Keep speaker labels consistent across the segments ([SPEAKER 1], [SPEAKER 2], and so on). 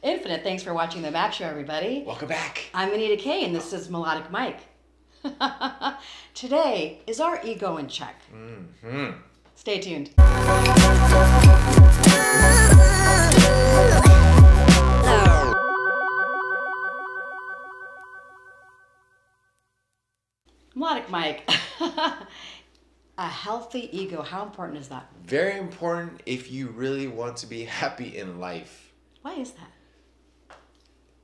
[SPEAKER 1] Infinite thanks for watching the Mac Show, everybody.
[SPEAKER 2] Welcome back.
[SPEAKER 1] I'm Anita Kay, and this is MelodicMic. Today, is our ego in check?
[SPEAKER 2] Mm-hmm.
[SPEAKER 1] Stay tuned. MelodicMic. A healthy ego, how important is that?
[SPEAKER 2] Very important if you really want to be happy in life.
[SPEAKER 1] Why is that?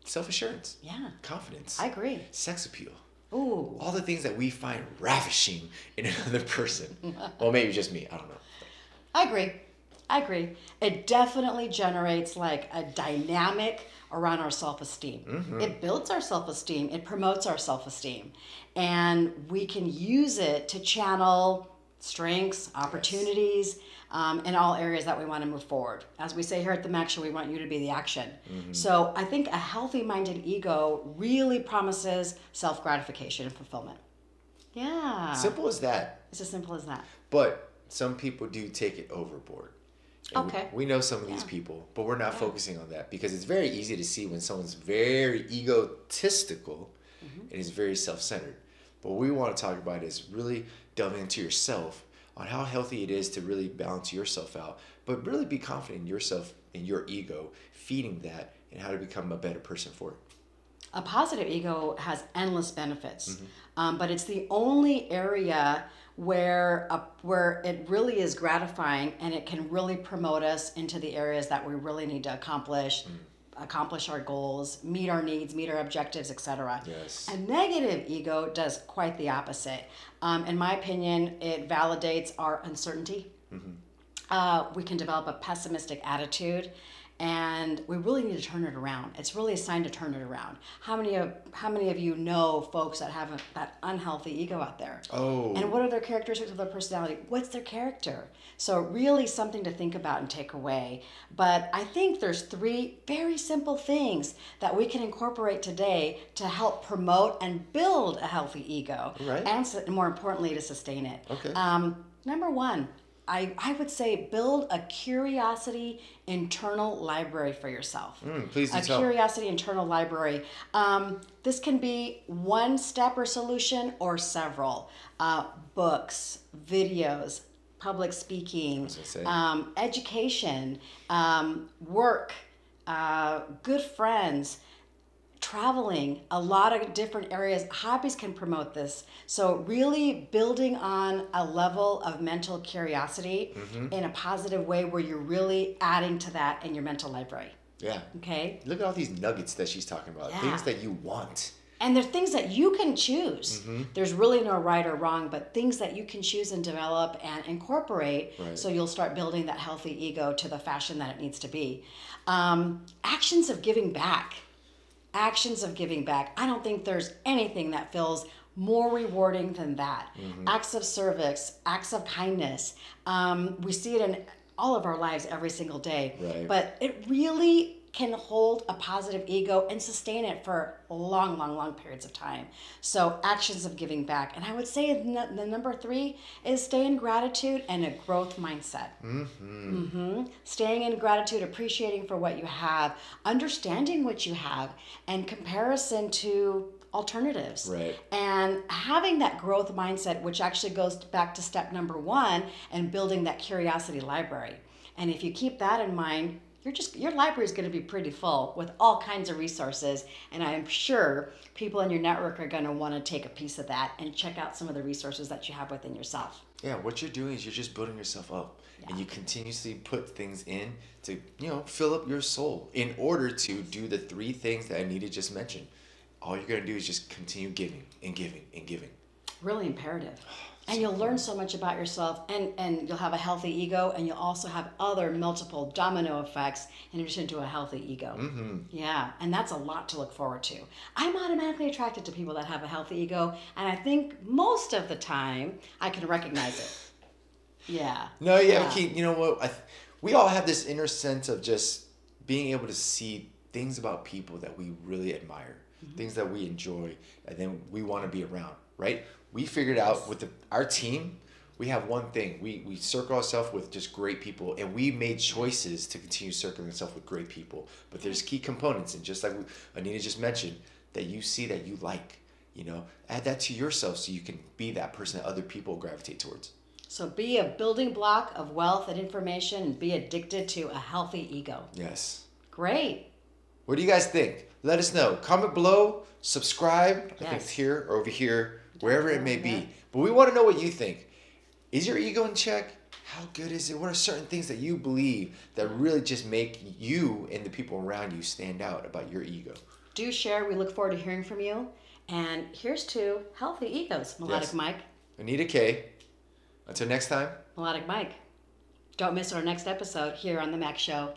[SPEAKER 2] Self-assurance.
[SPEAKER 1] Yeah.
[SPEAKER 2] Confidence.
[SPEAKER 1] I agree.
[SPEAKER 2] Sex appeal.
[SPEAKER 1] Ooh.
[SPEAKER 2] All the things that we find ravishing in another person. Well, maybe just me. I don't know.
[SPEAKER 1] I agree. It definitely generates like a dynamic around our self-esteem.
[SPEAKER 2] Mm-hmm.
[SPEAKER 1] It builds our self-esteem. It promotes our self-esteem. And we can use it to channel strengths, opportunities, in all areas that we want to move forward. As we say here at the Mac Show, we want you to be the action. Mm-hmm. So I think a healthy-minded ego really promises self-gratification and fulfillment. Yeah.
[SPEAKER 2] Simple as that.
[SPEAKER 1] It's as simple as that.
[SPEAKER 2] But some people do take it overboard. And
[SPEAKER 1] okay.
[SPEAKER 2] We know some of these people, but we're not focusing on that because it's very easy to see when someone's very egotistical and is very self-centered. But what we want to talk about is really delving into yourself on how healthy it is to really balance yourself out, but really be confident in yourself and your ego, feeding that, and how to become a better person for it.
[SPEAKER 1] A positive ego has endless benefits, but it's the only area where it really is gratifying, and it can really promote us into the areas that we really need to accomplish our goals, meet our needs, meet our objectives, etc.
[SPEAKER 2] Yes.
[SPEAKER 1] A negative ego does quite the opposite. In my opinion, it validates our uncertainty. We can develop a pessimistic attitude, and we really need to turn it around. It's really a sign to turn it around. How many of you know folks that have that unhealthy ego out there?
[SPEAKER 2] Oh.
[SPEAKER 1] And what are their characteristics of their personality? What's their character? So really something to think about and take away. But I think there's 3 very simple things that we can incorporate today to help promote and build a healthy ego.
[SPEAKER 2] Right.
[SPEAKER 1] And more importantly, to sustain it.
[SPEAKER 2] Okay.
[SPEAKER 1] Number 1. I would say build a curiosity internal library for yourself.
[SPEAKER 2] Please do tell.
[SPEAKER 1] Curiosity internal library. This can be one step or solution or several. Books, videos, public speaking, education, work, good friends, traveling, a lot of different areas. Hobbies can promote this. So really building on a level of mental curiosity in a positive way where you're really adding to that in your mental library.
[SPEAKER 2] Yeah.
[SPEAKER 1] Okay.
[SPEAKER 2] Look at all these nuggets that she's talking about.
[SPEAKER 1] Yeah.
[SPEAKER 2] Things that you want.
[SPEAKER 1] And they're things that you can choose. There's really no right or wrong, but things that you can choose and develop and incorporate, so you'll start building that healthy ego to the fashion that it needs to be. Actions of giving back. Actions of giving back. I don't think there's anything that feels more rewarding than that. Acts of service, acts of kindness. We see it in all of our lives every single day.
[SPEAKER 2] Right.
[SPEAKER 1] But it really can hold a positive ego and sustain it for long periods of time. So actions of giving back. And I would say the number 3 is stay in gratitude and a growth mindset. Staying in gratitude, appreciating for what you have, understanding what you have, and comparison to alternatives.
[SPEAKER 2] Right. And
[SPEAKER 1] having that growth mindset, which actually goes back to step number 1 and building that curiosity library. And if you keep that in mind, your library is going to be pretty full with all kinds of resources, and I'm sure people in your network are going to want to take a piece of that and check out some of the resources that you have within yourself.
[SPEAKER 2] Yeah, what you're doing is you're just building yourself up, and you continuously put things in to, fill up your soul in order to do the 3 things that Anita just mentioned. All you're going to do is just continue giving and giving and giving.
[SPEAKER 1] Really imperative. And you'll learn so much about yourself, and you'll have a healthy ego, and you'll also have other multiple domino effects in addition to a healthy ego. Yeah, and that's a lot to look forward to. I'm automatically attracted to people that have a healthy ego, and I think most of the time I can recognize it. Yeah.
[SPEAKER 2] No, yeah. You know what? We all have this inner sense of just being able to see things about people that we really admire, things that we enjoy, and then we want to be around, right? We figured out with our team, we have one thing. We circle ourselves with just great people, and we made choices to continue circling ourselves with great people. But there's key components, and just like Anita just mentioned, that you see that you like, you know, add that to yourself so you can be that person that other people gravitate towards.
[SPEAKER 1] So be a building block of wealth and information, and be addicted to a healthy ego.
[SPEAKER 2] Yes.
[SPEAKER 1] Great.
[SPEAKER 2] What do you guys think? Let us know. Comment below, subscribe,
[SPEAKER 1] Yes.
[SPEAKER 2] I think it's here or over here, wherever it may
[SPEAKER 1] Yeah.
[SPEAKER 2] be. But we want to know what you think. Is your ego in check? How good is it? What are certain things that you believe that really just make you and the people around you stand out about your ego?
[SPEAKER 1] Do share. We look forward to hearing from you. And here's to healthy egos. Melodic Mike.
[SPEAKER 2] Anita K. Until next time.
[SPEAKER 1] Melodic Mike. Don't miss our next episode here on The Mac Show.